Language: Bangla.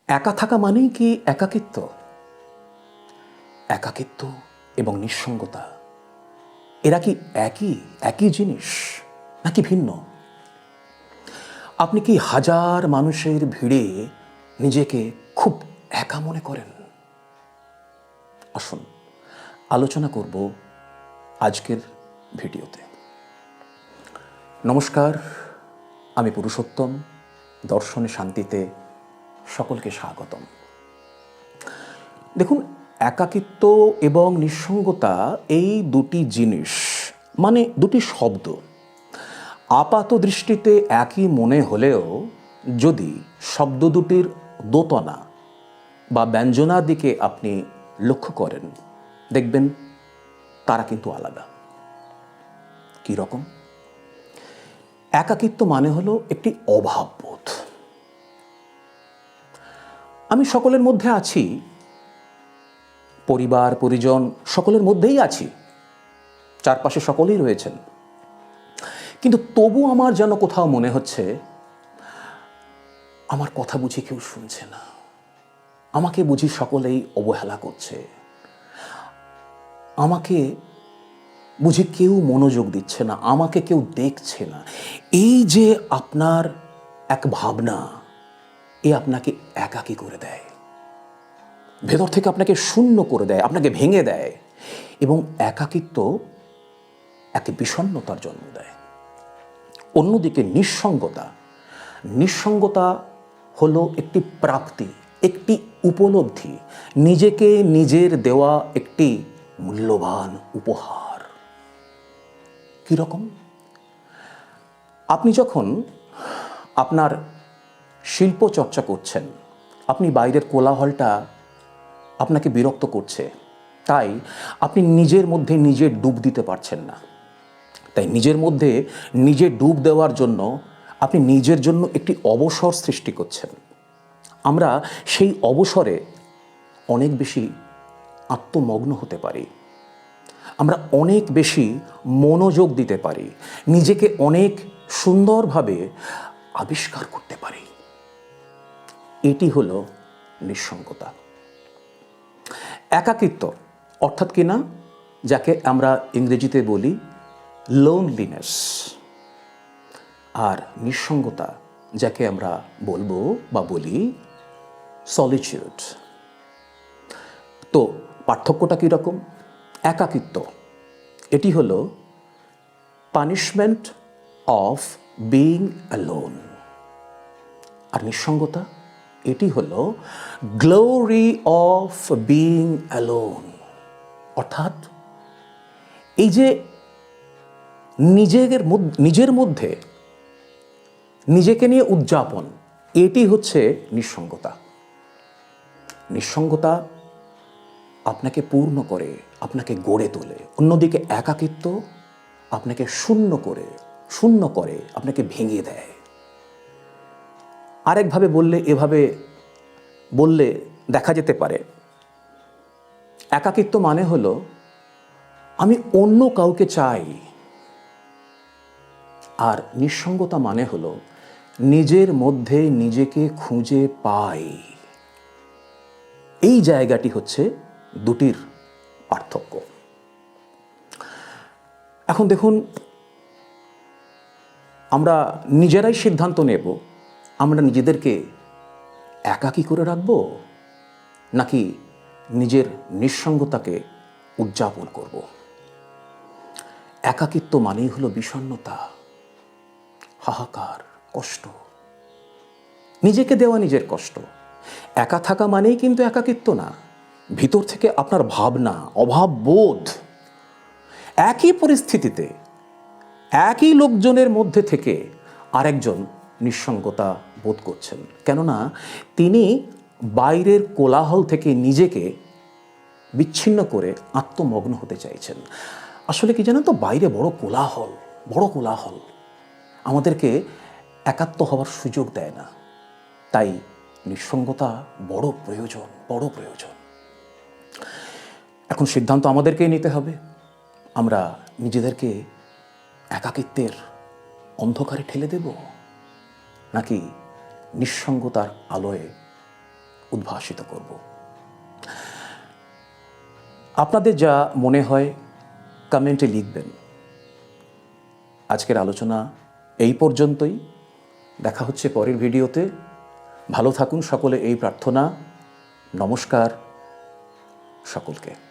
একা থাকা মানেই কি একাকিত্ব? একাকিত্ব এবং নিঃসঙ্গতা এরা কি একই জিনিস নাকি ভিন্ন? আপনি কি হাজার মানুষের ভিড়ে নিজেকে খুব একা মনে করেন? আসুন আলোচনা করব আজকের ভিডিওতে। নমস্কার, আমি পুরুষোত্তম। দর্শনে শান্তিতে সকলকে স্বাগতম। দেখুন, একাকিত্ব এবং নিঃসঙ্গতা এই দুটি জিনিস, মানে দুটি শব্দ, আপাত দৃষ্টিতে একই মনে হলেও যদি শব্দ দুটির দোতনা বা ব্যঞ্জনার দিকে আপনি লক্ষ্য করেন, দেখবেন তারা কিন্তু আলাদা। কি রকম? একাকিত্ব মানে হলো একটি অভাববোধ। আমি সকলের মধ্যে আছি, পরিবার পরিজন সকলের মধ্যেই আছি, চারপাশে সকলেই রয়েছেন, কিন্তু তবু আমার যেন কোথাও মনে হচ্ছে আমার কথা বুঝি কেউ শুনছে না, আমাকে বুঝি সকলেই অবহেলা করছে, আমাকে বুঝি কেউ মনোযোগ দিচ্ছে না, আমাকে কেউ দেখছে না। এই যে আপনার এক ভাবনা, এ আপনাকে একাকী করে দেয়, ভেতর থেকে আপনাকে শূন্য করে দেয়, আপনাকে ভেঙে দেয়, এবং একাকিত্ব এক বিষণ্ণতার জন্ম দেয়। অন্যদিকে নিঃসঙ্গতা হলো একটি প্রাপ্তি, একটি উপলব্ধি, নিজেকে নিজের দেওয়া একটি মূল্যবান উপহার। কি রকম? আপনি যখন আপনার শিল্প চর্চা করছেন, আপনি বাইরের কোলাহলটা আপনাকে বিরক্ত করছে, তাই আপনি নিজের মধ্যে নিজে ডুব দিতে পারছেন না। তাই নিজের মধ্যে নিজে ডুব দেওয়ার জন্য আপনি নিজের জন্য একটি অবসর সৃষ্টি করছেন। আমরা সেই অবসরে অনেক বেশি আত্মমগ্ন হতে পারি, আমরা অনেক বেশি মনোযোগ দিতে পারি, নিজেকে অনেক সুন্দরভাবে আবিষ্কার করতে পারি। এটি হলো নিঃসঙ্গতা। একাকিত্ব অর্থাৎ কিনা যাকে আমরা ইংরেজিতে বলি লোনলিনেস, আর নিঃসঙ্গতা যাকে আমরা বলবো বা বলি সলিটিউড। তো পার্থক্যটা কীরকম? একাকিত্ব এটি হলো পানিশমেন্ট অফ বিইং অ্যালোন, আর নিঃসঙ্গতা এটি হলো গ্লোরি অফ বিইং অ্যালোন। অর্থাৎ এই যে নিজের মধ্যে নিজেকে নিয়ে উদযাপন, এটি হচ্ছে নিঃসঙ্গতা। নিঃসঙ্গতা আপনাকে পূর্ণ করে, আপনাকে গড়ে তোলে। অন্যদিকে একাকিত্ব আপনাকে শূন্য করে আপনাকে ভেঙে দেয়। আরেকভাবে বললে, এভাবে বললে দেখা যেতে পারে, একাকিত্ব মানে হলো আমি অন্য কাউকে চাই, আর নিঃসঙ্গতা মানে হলো নিজের মধ্যে নিজেকে খুঁজে পাই। এই জায়গাটি হচ্ছে দুটির পার্থক্য। এখন দেখুন, আমরা নিজেরাই সিদ্ধান্ত নেব আমরা নিজেদেরকে একাকী করে রাখব, নাকি নিজের নিঃসঙ্গতাকে উদযাপন করব। একাকিত্ব মানেই হলো বিষণ্ণতা, হাহাকার, কষ্ট, নিজেকে দেওয়া নিজের কষ্ট। একা থাকা মানেই কিন্তু একাকিত্ব না, ভিতর থেকে আপনার ভাবনা, অভাববোধ, একই পরিস্থিতিতে একই লোকজনের মধ্যে থেকে আরেকজন নিঃসঙ্গতা বোধ করছেন, কেননা তিনি বাইরের কোলাহল থেকে নিজেকে বিচ্ছিন্ন করে আত্মমগ্ন হতে চাইছেন। আসলে কি জানেন তো, বাইরে বড় কোলাহল আমাদেরকে একাত্ম হওয়ার সুযোগ দেয় না। তাই নিঃসঙ্গতা বড় প্রয়োজন। এখন সিদ্ধান্ত আমাদেরকেই নিতে হবে, আমরা নিজেদেরকে একাকিত্বের অন্ধকারে ঠেলে দেব, নাকি নিঃসঙ্গতার আলোয় উদ্ভাসিত করব। আপনাদের যা মনে হয় কমেন্টে লিখবেন। আজকের আলোচনা এই পর্যন্তই। দেখা হচ্ছে পরের ভিডিওতে। ভালো থাকুন সকলে, এই প্রার্থনা। নমস্কার সকলকে।